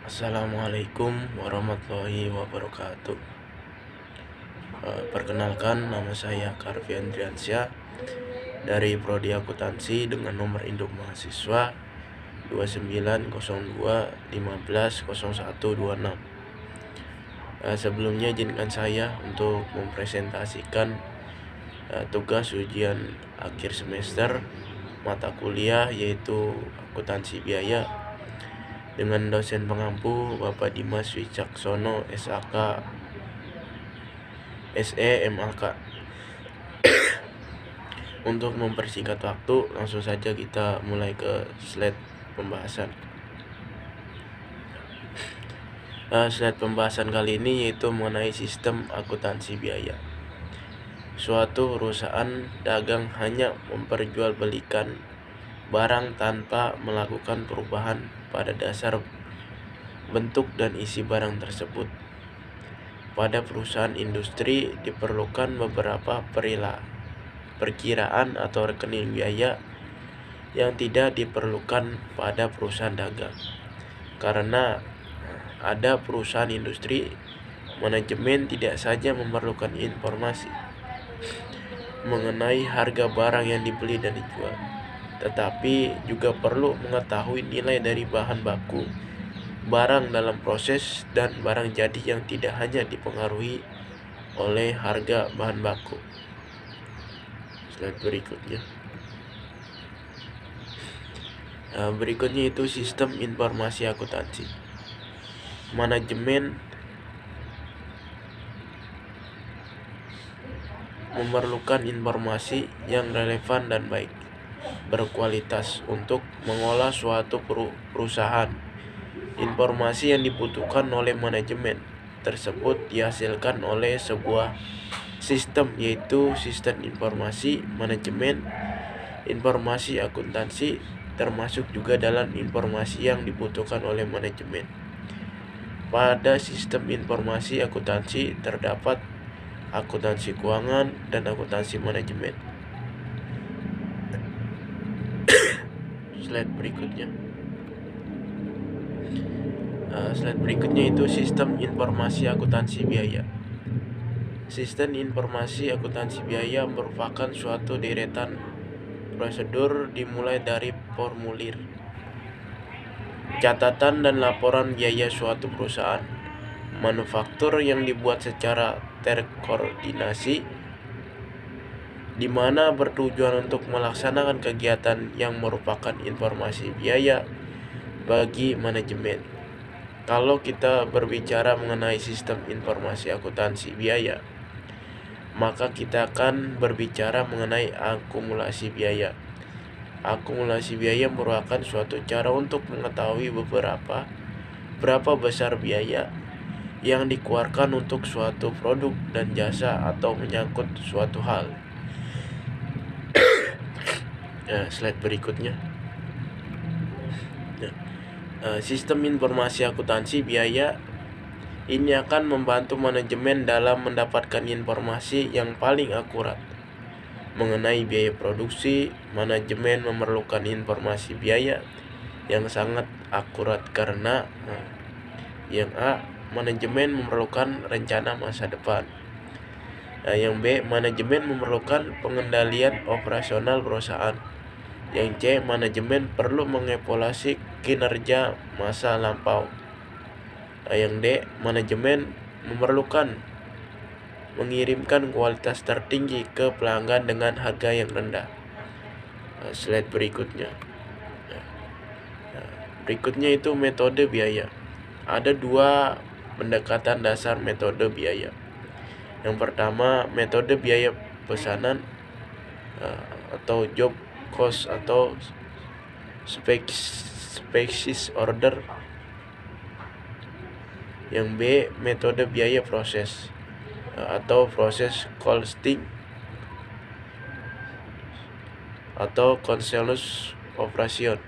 Assalamualaikum warahmatullahi wabarakatuh. Perkenalkan, nama saya Karvi Andriansyah dari Prodi Akuntansi dengan nomor induk mahasiswa 2902150126. Sebelumnya izinkan saya untuk mempresentasikan tugas ujian akhir semester mata kuliah yaitu akuntansi biaya dengan dosen pengampu Bapak Dimas Wicaksono SAK SE MAK. Untuk mempersingkat waktu, langsung saja kita mulai ke slide pembahasan. Slide pembahasan kali ini yaitu mengenai sistem akuntansi biaya. Suatu perusahaan dagang hanya memperjualbelikan barang tanpa melakukan perubahan pada dasar bentuk dan isi barang tersebut. Pada perusahaan industri diperlukan beberapa perkiraan atau rekening biaya yang tidak diperlukan pada perusahaan dagang. Karena ada perusahaan industri, manajemen tidak saja memerlukan informasi mengenai harga barang yang dibeli dan dijual, tetapi juga perlu mengetahui nilai dari bahan baku barang dalam proses dan barang jadi yang tidak hanya dipengaruhi oleh harga bahan baku. Slide berikutnya. Berikutnya itu sistem informasi akuntansi. Manajemen memerlukan informasi yang relevan dan baik, berkualitas untuk mengolah suatu perusahaan. Informasi yang dibutuhkan oleh manajemen tersebut dihasilkan oleh sebuah sistem, yaitu sistem informasi manajemen informasi akuntansi, termasuk juga dalam informasi yang dibutuhkan oleh manajemen. Pada sistem informasi akuntansi terdapat akuntansi keuangan dan akuntansi manajemen. Slide berikutnya. Slide berikutnya itu sistem informasi akuntansi biaya. Sistem informasi akuntansi biaya merupakan suatu deretan prosedur dimulai dari formulir, catatan dan laporan biaya suatu perusahaan manufaktur yang dibuat secara terkoordinasi, di mana bertujuan untuk melaksanakan kegiatan yang merupakan informasi biaya bagi manajemen. Kalau kita berbicara mengenai sistem informasi akuntansi biaya, maka kita akan berbicara mengenai akumulasi biaya. Akumulasi biaya merupakan suatu cara untuk mengetahui berapa besar biaya yang dikeluarkan untuk suatu produk dan jasa atau menyangkut suatu hal. Slide berikutnya. Sistem informasi akuntansi biaya ini akan membantu manajemen dalam mendapatkan informasi yang paling akurat mengenai biaya produksi. Manajemen memerlukan informasi biaya yang sangat akurat karena yang A, manajemen memerlukan rencana masa depan. Yang B, manajemen memerlukan pengendalian operasional perusahaan. Yang C, manajemen perlu mengevaluasi kinerja masa lampau. Yang D, manajemen memerlukan mengirimkan kualitas tertinggi ke pelanggan dengan harga yang rendah. Slide berikutnya. Berikutnya itu metode biaya. Ada dua pendekatan dasar metode biaya. Yang pertama, metode biaya pesanan atau job cost atau species order. Yang B, metode biaya proses atau proses costing atau continuous operation.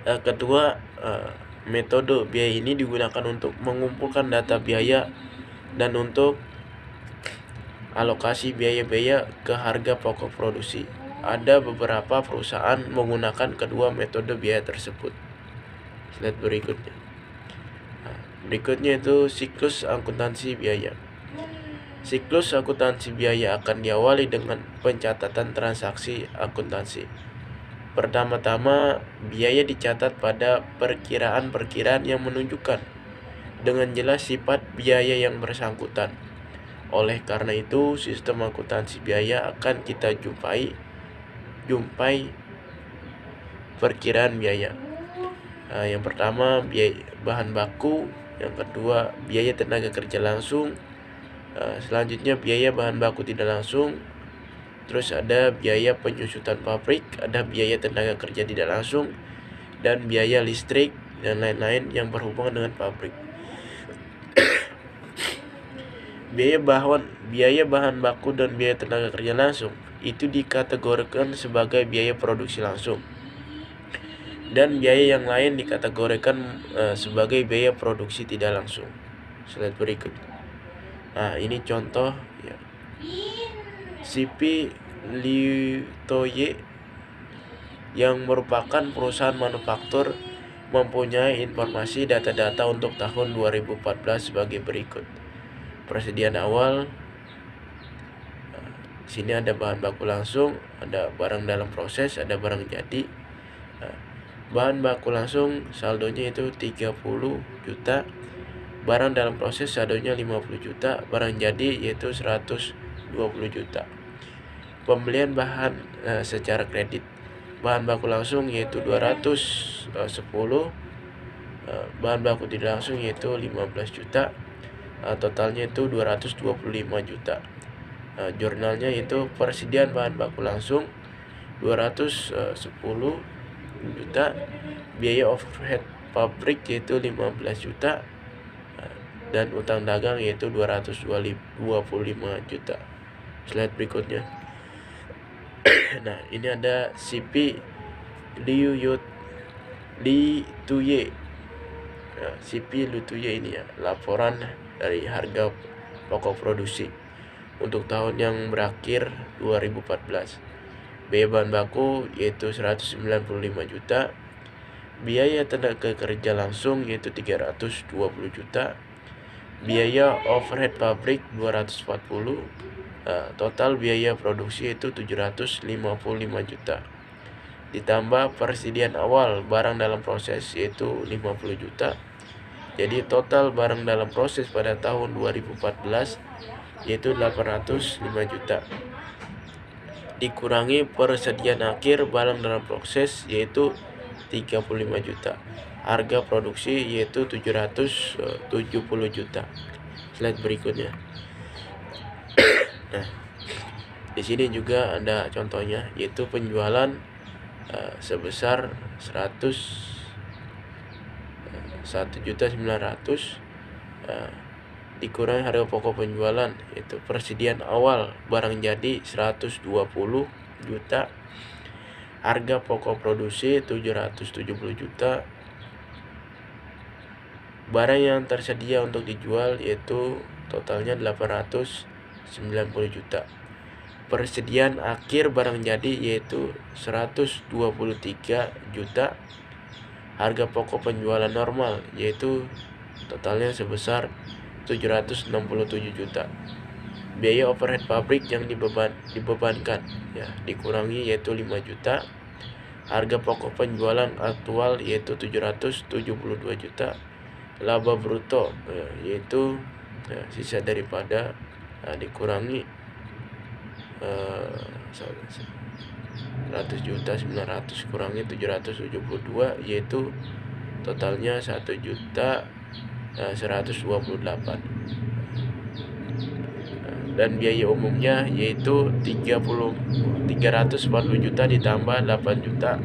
Kedua, metode biaya ini digunakan untuk mengumpulkan data biaya dan untuk alokasi biaya-biaya ke harga pokok produksi ada beberapa perusahaan menggunakan kedua metode biaya tersebut. Slide berikutnya. Berikutnya itu siklus akuntansi biaya. Siklus akuntansi biaya akan diawali dengan pencatatan transaksi akuntansi. Pertama-tama, biaya dicatat pada perkiraan-perkiraan yang menunjukkan dengan jelas sifat biaya yang bersangkutan. Oleh karena itu, sistem akuntansi biaya akan kita jumpai perkiraan biaya. Yang pertama, biaya bahan baku. Yang kedua, biaya tenaga kerja langsung. Selanjutnya, biaya bahan baku tidak langsung. Terus ada biaya penyusutan pabrik, ada biaya tenaga kerja tidak langsung, dan biaya listrik dan lain-lain yang berhubungan dengan pabrik. Biaya bahan baku dan biaya tenaga kerja langsung itu dikategorikan sebagai biaya produksi langsung, dan biaya yang lain dikategorikan sebagai biaya produksi tidak langsung. Slide berikut. Ini contoh ya. CP Liutoye yang merupakan perusahaan manufaktur mempunyai informasi data-data untuk tahun 2014 sebagai berikut. Persediaan awal, sini ada bahan baku langsung, ada barang dalam proses, ada barang jadi. Bahan baku langsung saldonya itu 30 juta, barang dalam proses saldonya 50 juta, barang jadi yaitu 120 juta. Pembelian bahan secara kredit, bahan baku langsung yaitu 210, bahan baku tidak langsung yaitu 15 juta, totalnya itu 225 juta. Jurnalnya itu persediaan bahan baku langsung 210 juta, biaya overhead pabrik yaitu 15 juta, dan utang dagang yaitu 225 juta. Slide berikutnya. Nah, ini ada CP Liutoye. CP Liutoye ini ya, laporan dari harga pokok produksi untuk tahun yang berakhir 2014. Biaya bahan baku yaitu 195 juta, biaya tenaga kerja langsung yaitu 320 juta, biaya overhead pabrik 240, total biaya produksi itu 755 juta. Ditambah persediaan awal barang dalam proses yaitu 50 juta. Jadi total barang dalam proses pada tahun 2014 yaitu 805 juta. Dikurangi persediaan akhir barang dalam proses yaitu 35 juta. Harga produksi yaitu 770 juta. Slide berikutnya. Nah, di sini juga ada contohnya yaitu penjualan sebesar 1.900.000 dikurangi harga pokok penjualan yaitu persediaan awal barang jadi 120 juta, harga pokok produksi 770 juta, barang yang tersedia untuk dijual yaitu totalnya 890 juta. Persediaan akhir barang jadi yaitu 123 juta, harga pokok penjualan normal yaitu totalnya sebesar 767 juta. Biaya overhead pabrik yang dibebankan ya dikurangi yaitu 5 juta. Harga pokok penjualan aktual yaitu 772 juta. Laba bruto yaitu sisa daripada dikurangi 100 juta 900 kurangi 772 yaitu totalnya 1 juta 128. Dan biaya umumnya yaitu 340 juta ditambah 8 juta,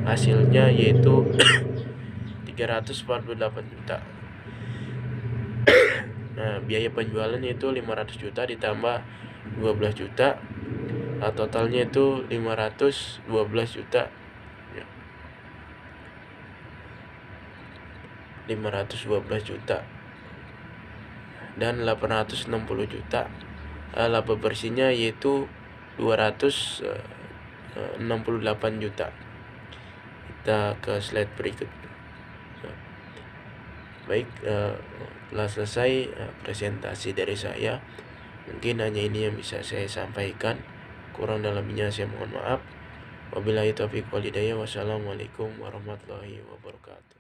hasilnya yaitu 348 juta. Nah, biaya penjualan yaitu 500 juta ditambah 12 juta, totalnya itu 512 juta. 512 juta dan 860 juta. Laba bersihnya yaitu 200 68 juta. Kita ke slide berikut. Baik, telah selesai presentasi dari saya. Mungkin hanya ini yang bisa saya sampaikan. Kurang dan lebihnya saya mohon maaf. Wabillahi taufiq wal hidayah. Wassalamualaikum warahmatullahi wabarakatuh.